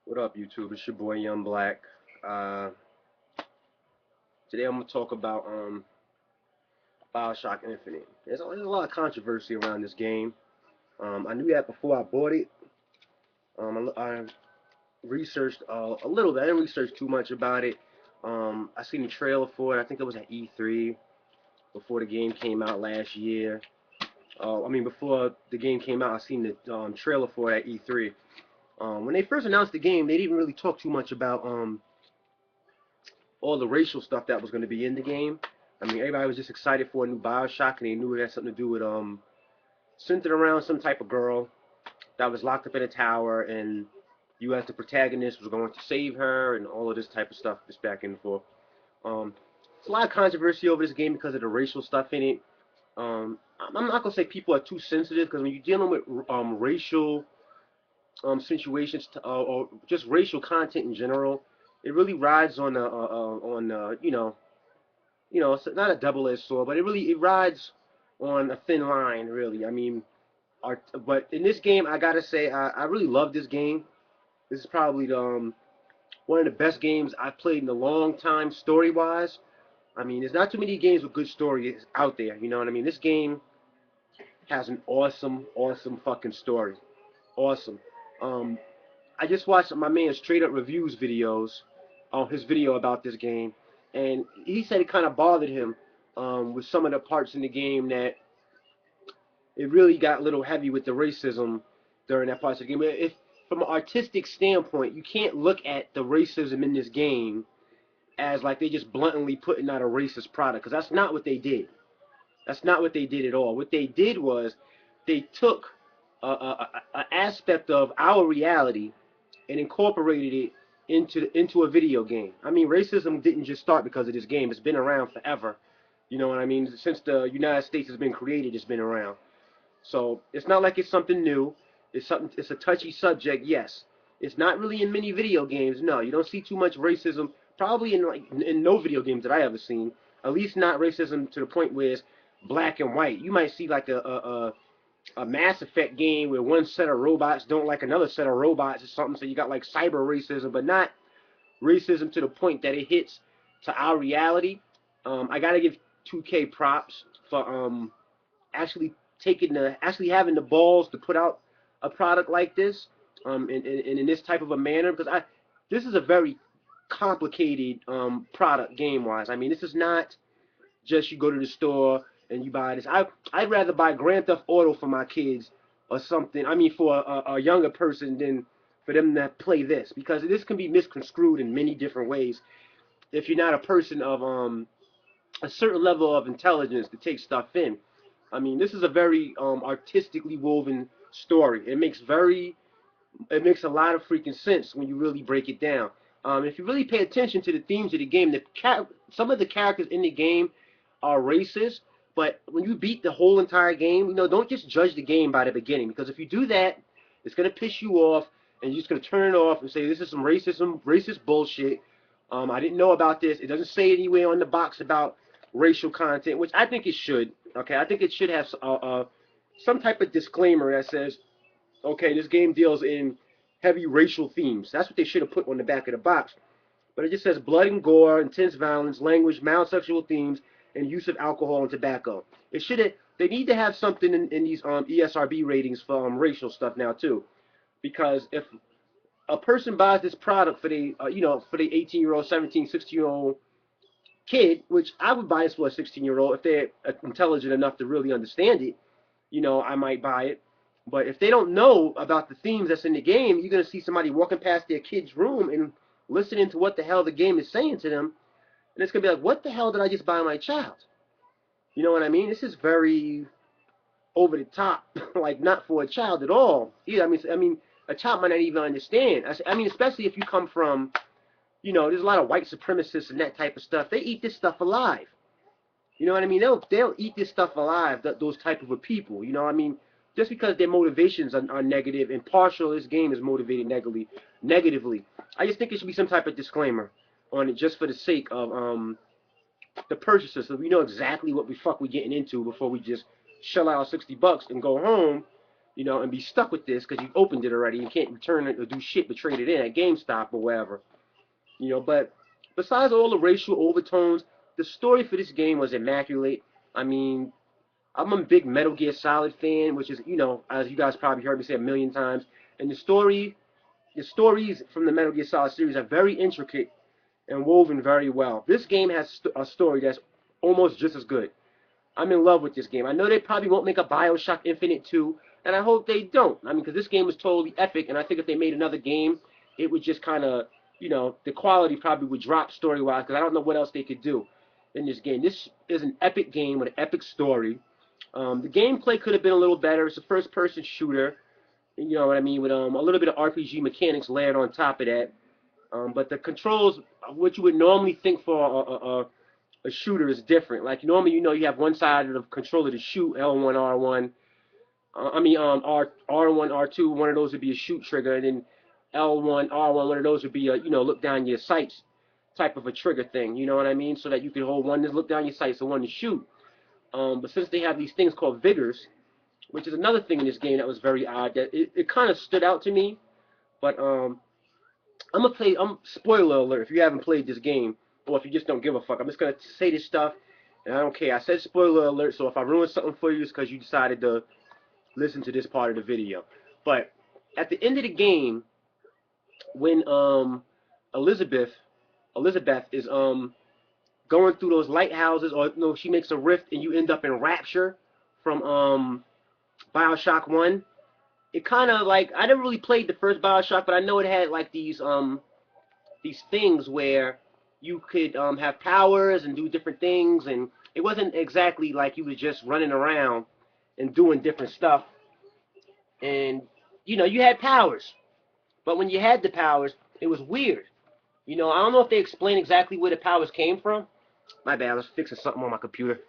What up, YouTube? It's your boy Young Black. Uh, Today I'm gonna talk about Bioshock Infinite. There's a lot of controversy around this game. I knew that before I bought it. I researched a little bit. I didn't research too much about it. I seen the trailer for it. I think it was at E3 before the game came out last year. Before the game came out, I seen the trailer for it at E3. When they first announced the game, they didn't really talk too much about all the racial stuff that was going to be in the game. Everybody was just excited for a new Bioshock, and they knew it had something to do with centered around some type of girl that was locked up in a tower, and you as the protagonist was going to save her, and all of this type of stuff, just back and forth. There's a lot of controversy over this game because of the racial stuff in it. I'm not gonna say people are too sensitive because when you're dealing with racial situations or just racial content in general, it really rides on it's not a double-edged sword, but it rides on a thin line, really. But in this game, I gotta say, I really love this game. This is probably one of the best games I've played in a long time, story-wise. There's not too many games with good stories out there. You know what I mean? This game has an awesome, awesome fucking story. Awesome. Um, I just watched my man Straight Up Reviews videos on his video about this game, and he said it kind of bothered him with some of the parts in the game that it really got a little heavy with the racism during that part of the game. If from an artistic standpoint, you can't look at the racism in this game as like they just bluntly putting out a racist product, because that's not what they did. That's not what they did at all. What they did was they took a aspect of our reality and incorporated it into a video game. Racism didn't just start because of this game. It's been around forever. You know what I mean? Since the United States has been created, it's been around. So it's not like it's something new. It's a touchy subject, yes. It's not really in many video games. No, you don't see too much racism. Probably in no video games that I ever seen. At least not racism to the point where it's black and white. You might see like a Mass Effect game where one set of robots don't like another set of robots or something. So you got like cyber racism, but not racism to the point that it hits to our reality. I gotta give 2K props for actually actually having the balls to put out a product like this, in this type of a manner, because I this is a very complicated product game wise. This is not just you go to the store and you buy this. I'd rather buy Grand Theft Auto for my kids or something. For a younger person than for them to play this, because this can be misconstrued in many different ways if you're not a person of a certain level of intelligence to take stuff in. This is a very artistically woven story. It makes a lot of freaking sense when you really break it down. If you really pay attention to the themes of the game, some of the characters in the game are racist, but when you beat the whole entire game, don't just judge the game by the beginning, because if you do that, it's gonna piss you off, and you're just gonna turn it off and say this is some racist bullshit. I didn't know about this. It doesn't say anywhere on the box about racial content, which I think it should. Okay, I think it should have some type of disclaimer that says, okay, this game deals in heavy racial themes. That's what they should have put on the back of the box. But it just says blood and gore, intense violence, language, mild sexual themes, and use of alcohol and tobacco. It should have. They need to have something in these ESRB ratings for racial stuff now too, because if a person buys this product for the 18-year-old, 17, 16-year-old kid, which I would buy this for a 16-year-old if they're intelligent enough to really understand it, I might buy it. But if they don't know about the themes that's in the game, you're gonna see somebody walking past their kid's room and listening to what the hell the game is saying to them, and it's gonna be like, what the hell did I just buy my child? You know what I mean? This is very over the top, like not for a child at all. Yeah, a child might not even understand. Especially if you come from, there's a lot of white supremacists and that type of stuff. They eat this stuff alive. You know what I mean? They'll eat this stuff alive. Those type of a people. Just because their motivations are negative and partial, this game is motivated negatively. I just think it should be some type of disclaimer on it, just for the sake of the purchaser, so we know exactly what we getting into before we just shell out $60 and go home. and be stuck with this because you opened it already. You can't return it or do shit but trade it in at GameStop or wherever. But besides all the racial overtones, the story for this game was immaculate. I mean, I'm a big Metal Gear Solid fan, which is, as you guys probably heard me say a million times. And the stories from the Metal Gear Solid series are very intricate and woven very well. This game has a story that's almost just as good. I'm in love with this game. I know they probably won't make a Bioshock Infinite 2, and I hope they don't. I mean, because this game was totally epic, and I think if they made another game, it would just kind of, the quality probably would drop story-wise, because I don't know what else they could do in this game. This is an epic game with an epic story. The gameplay could have been a little better. It's a first-person shooter, you know what I mean, with a little bit of RPG mechanics layered on top of that. But the controls, what you would normally think for a shooter is different. Like normally, you have one side of the controller to shoot, L1, R1. R1, R2. One of those would be a shoot trigger, and then L1, R1. One of those would be a look down your sights type of a trigger thing. You know what I mean? So that you can hold one to look down your sights and one to shoot. But since they have these things called vigors, which is another thing in this game that was very odd, that it kind of stood out to me. But spoiler alert if you haven't played this game, or if you just don't give a fuck. I'm just gonna say this stuff, and I don't care. I said spoiler alert, so if I ruin something for you, it's because you decided to listen to this part of the video. But at the end of the game, when Elizabeth is going through those lighthouses, or no, she makes a rift, and you end up in Rapture from Bioshock 1. It kind of like, I never really played the first Bioshock, but I know it had like these things where you could have powers and do different things, and it wasn't exactly like you was just running around and doing different stuff. And you had powers, but when you had the powers, it was weird. I don't know if they explain exactly where the powers came from. My bad, I was fixing something on my computer.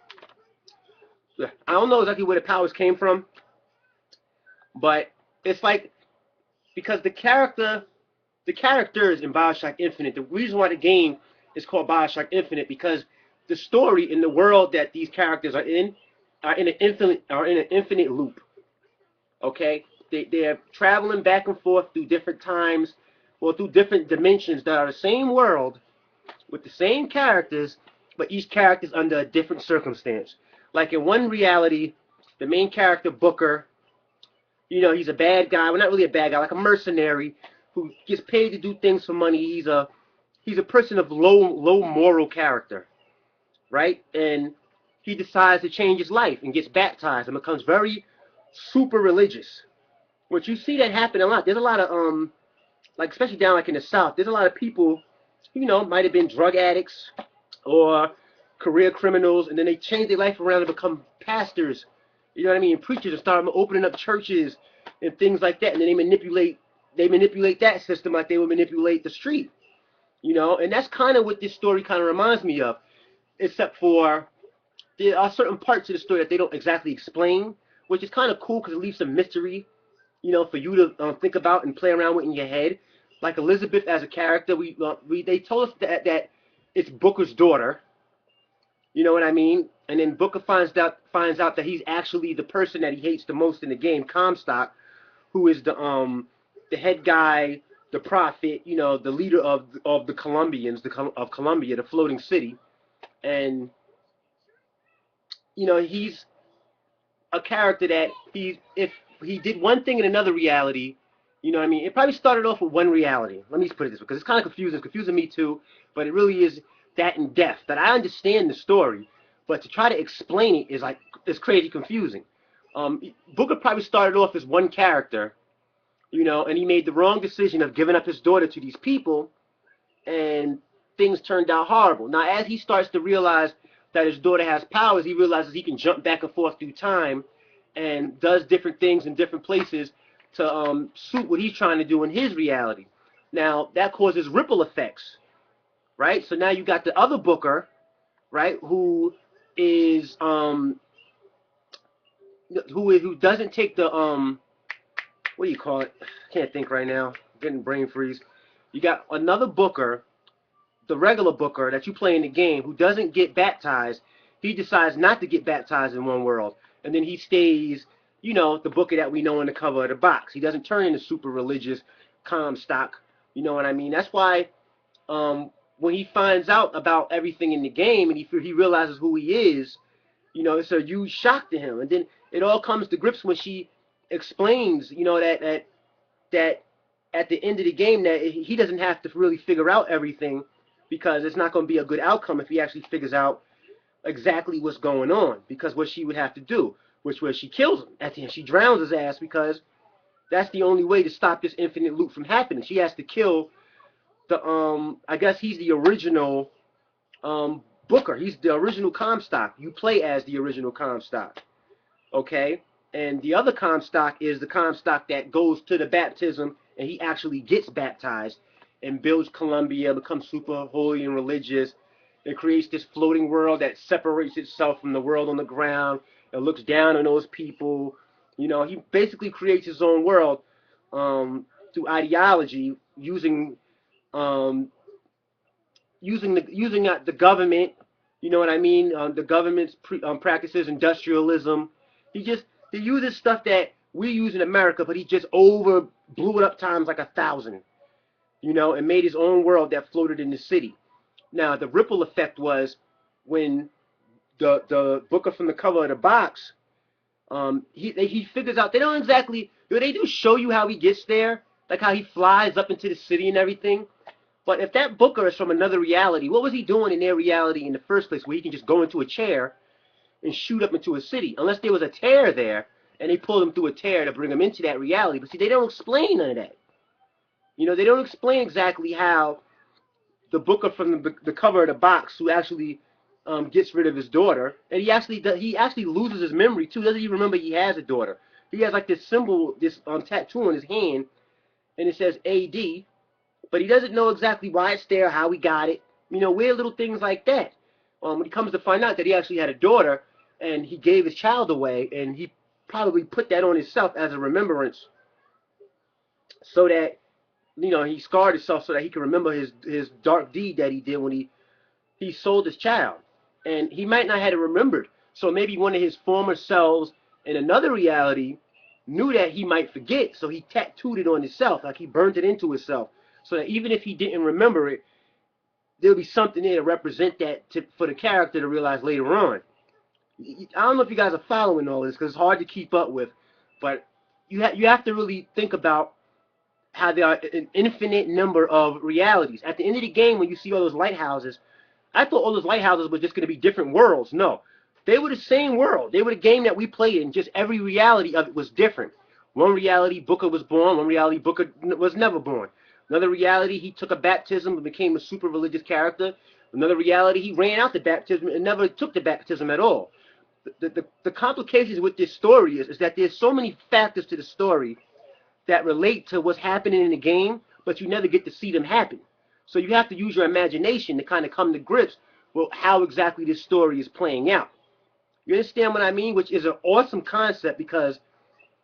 I don't know exactly where the powers came from, but it's like, because the characters in Bioshock Infinite, the reason why the game is called Bioshock Infinite, because the story in the world that these characters are in an infinite loop. Okay, they're traveling back and forth through different times, or through different dimensions that are the same world with the same characters, but each character's under a different circumstance. Like in one reality, the main character Booker, he's a bad guy. Well, not really a bad guy, like a mercenary who gets paid to do things for money. He's a person of low moral character, right? And he decides to change his life and gets baptized and becomes very super religious. Which you see that happen a lot. There's a lot of like especially down like in the South, there's a lot of people, might have been drug addicts or career criminals, and then they change their life around and become pastors. You know what I mean? Preachers, and start opening up churches and things like that, and then they manipulate that system like they would manipulate the street. And that's kind of what this story kind of reminds me of, except for there are certain parts of the story that they don't exactly explain, which is kind of cool because it leaves some mystery, for you to think about and play around with in your head. Like Elizabeth as a character, they told us that it's Booker's daughter. You know what I mean? And then Booker finds out that he's actually the person that he hates the most in the game, Comstock, who is the head guy, the prophet, the leader of the Colombians, of Colombia, the floating city. And he's a character that if he did one thing in another reality, you know what I mean? It probably started off with one reality. Let me just put it this way, because it's kind of confusing. It's confusing me too, but it really is that in depth that I understand the story, but to try to explain it is like, it's crazy confusing. Booker probably started off as one character, and he made the wrong decision of giving up his daughter to these people, and things turned out horrible. Now, as he starts to realize that his daughter has powers, he realizes he can jump back and forth through time and does different things in different places to suit what he's trying to do in his reality. Now, that causes ripple effects, right? So now you got the other Booker, right, who doesn't take the what do you call it? I can't think right now. I'm getting brain freeze. You got another Booker, the regular Booker that you play in the game, who doesn't get baptized. He decides not to get baptized in one world, and then he stays you know, the Booker that we know on the cover of the box. He doesn't turn into super religious Comstock. You know what I mean? That's why when he finds out about everything in the game and he realizes who he is, you know, it's a huge shock to him. And then it all comes to grips when she explains, you know, that at the end of the game that he doesn't have to really figure out everything because it's not going to be a good outcome if he actually figures out exactly what's going on. Because what she would have to do, which was she kills him at the end, she drowns his ass because that's the only way to stop this infinite loop from happening. She has to kill the I guess he's the original Booker. He's the original Comstock. You play as the original Comstock. Okay? And the other Comstock is the Comstock that goes to the baptism and he actually gets baptized and builds Columbia, becomes super holy and religious. It creates this floating world that separates itself from the world on the ground. It looks down on those people. You know, he basically creates his own world through ideology using um, the government. You know what I mean? The government's practices industrialism. He just he uses stuff that we use in America, but he just over blew it up times like 1,000. You know, and made his own world that floated in the city. Now the ripple effect was when the booker from the cover of the box, he figures out they don't exactly they do show you how he gets there, like how he flies up into the city and everything. But if that Booker is from another reality, what was he doing in their reality in the first place where he can just go into a chair and shoot up into a city? Unless there was a tear there and they pulled him through a tear to bring him into that reality. But see, they don't explain none of that. You know, they don't explain exactly how the Booker from the cover of the box who actually gets rid of his daughter, and he actually loses his memory too. Doesn't even remember he has a daughter. He has like this symbol, this tattoo on his hand, and it says AD, but he doesn't know exactly why it's there, how he got it. You know, weird little things like that. When he comes to find out that he actually had a daughter, and he gave his child away, and he probably put that on himself as a remembrance, so that he scarred himself so that he can remember his dark deed that he did when he sold his child, and he might not have it remembered. So maybe one of his former selves in another reality knew that he might forget, so he tattooed it on himself, like he burned it into himself, so that even if he didn't remember it, there'll be something there to represent that for the character to realize later on. I don't know if you guys are following all this because it's hard to keep up with, but you have to really think about how there are an infinite number of realities. At the end of the game, when you see all those lighthouses, I thought all those lighthouses were just going to be different worlds. No, they were the same world. They were the game that we played in. Just every reality of it was different. One reality, Booker was born. One reality, Booker was never born. Another reality, he took a baptism and became a super religious character. Another reality, he ran out the baptism and never took the baptism at all. The complications with this story is that there's so many factors to the story that relate to what's happening in the game, but you never get to see them happen. So you have to use your imagination to kind of come to grips with how exactly this story is playing out. You understand what I mean? Which is an awesome concept because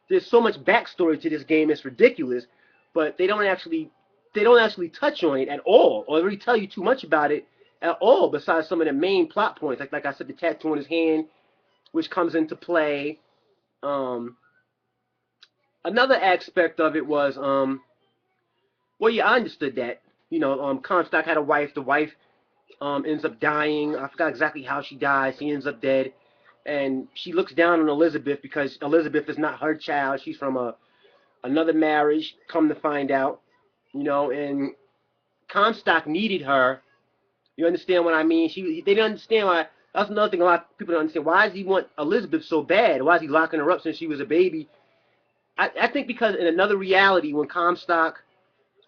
there's so much backstory to this game, it's ridiculous, but they don't actually touch on it at all, or really tell you too much about it at all, besides some of the main plot points, like I said, the tattoo on his hand, which comes into play. Another aspect of it was, well, yeah, I understood that. Comstock had a wife. The wife ends up dying. I forgot exactly how she dies. She ends up dead, and she looks down on Elizabeth because Elizabeth is not her child. She's from another marriage. Come to find out, and Comstock needed her. You understand what I mean? They didn't understand why. That's another thing a lot of people don't understand. Why does he want Elizabeth so bad? Why is he locking her up since she was a baby? I think because in another reality, when Comstock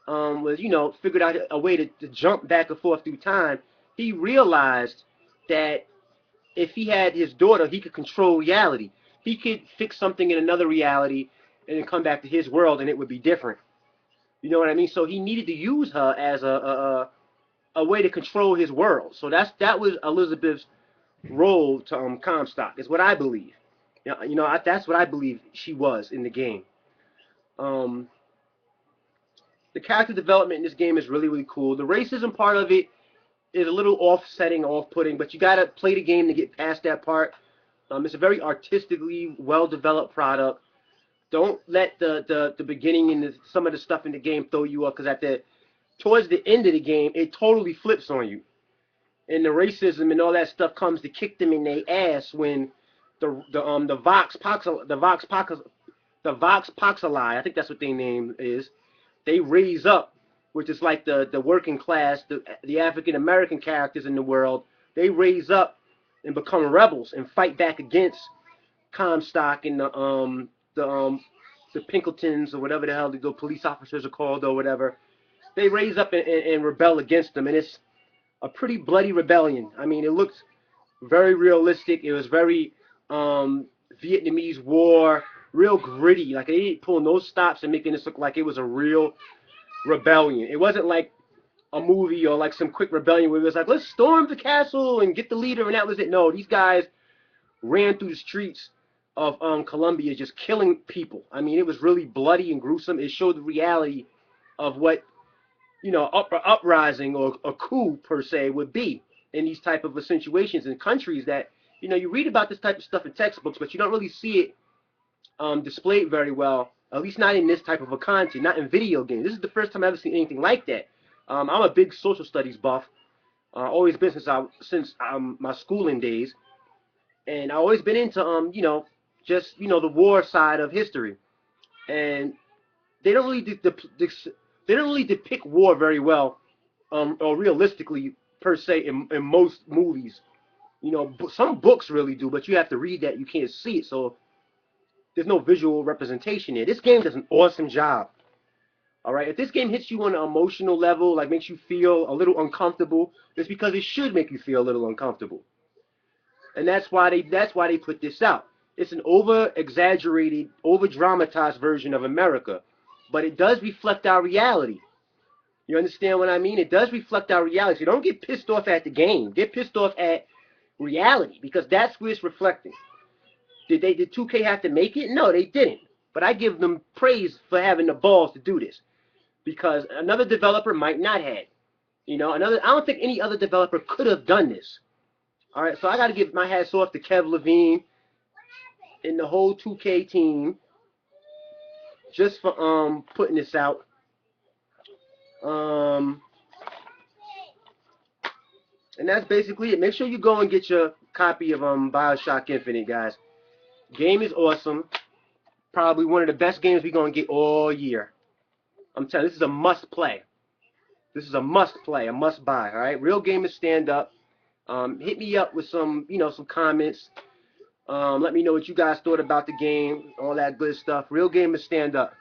was, figured out a way to jump back and forth through time, he realized that if he had his daughter, he could control reality. He could fix something in another reality and then come back to his world, and it would be different. You know what I mean? So he needed to use her as a way to control his world. So that was Elizabeth's role to Comstock, is what I believe. That's what I believe she was in the game. Um, the character development in this game is really, really cool. The racism part of it is a little offsetting, off-putting, but you gotta play the game to get past that part. It's a very artistically well-developed product. Don't let the beginning and some of the stuff in the game throw you up, because at the towards the end of the game, it totally flips on you, and the racism and all that stuff comes to kick them in their ass when the Vox Populi, I think that's what their name is. They raise up, which is like the working class, the African American characters in the world. They raise up and become rebels and fight back against Comstock and the Pinkertons or whatever the hell the police officers are called or whatever. They raise up and rebel against them, and it's a pretty bloody rebellion. I mean, it looked very realistic. It was very Vietnamese War, real gritty. Like they didn't pull no stops and making this look like it was a real rebellion. It wasn't like a movie or like some quick rebellion where it was like, let's storm the castle and get the leader and that was it. No, these guys ran through the streets of Colombia just killing people. I mean, it was really bloody and gruesome. It showed the reality of what, uprising or a coup per se would be in these type of situations in countries that, you read about this type of stuff in textbooks, but you don't really see it displayed very well, at least not in this type of a content, not in video games. This is the first time I've ever seen anything like that. I'm a big social studies buff, always been since my schooling days, and I've always been into just the war side of history, and they don't really they don't really depict war very well, or realistically per se in most movies. Some books really do, but you have to read that. You can't see it, so there's no visual representation there. This game does an awesome job. All right, if this game hits you on an emotional level, like makes you feel a little uncomfortable, it's because it should make you feel a little uncomfortable, and that's why they put this out. It's an over exaggerated, over dramatized version of America, but it does reflect our reality. You understand what I mean? It does reflect our reality. So don't get pissed off at the game. Get pissed off at reality, because that's where it's reflecting. Did 2K have to make it? No, they didn't. But I give them praise for having the balls to do this, because another developer might not have. I don't think any other developer could have done this. All right, so I got to give my hats off to Kev Levine and the whole 2K team just for putting this out. And that's basically it. Make sure you go and get your copy of Bioshock Infinite, guys. Game is awesome. Probably one of the best games we're gonna get all year. I'm telling you, this is a must play. This is a must play, a must buy. All right, real gamers stand up. Hit me up with some comments. Let me know what you guys thought about the game, all that good stuff. Real gamers stand up.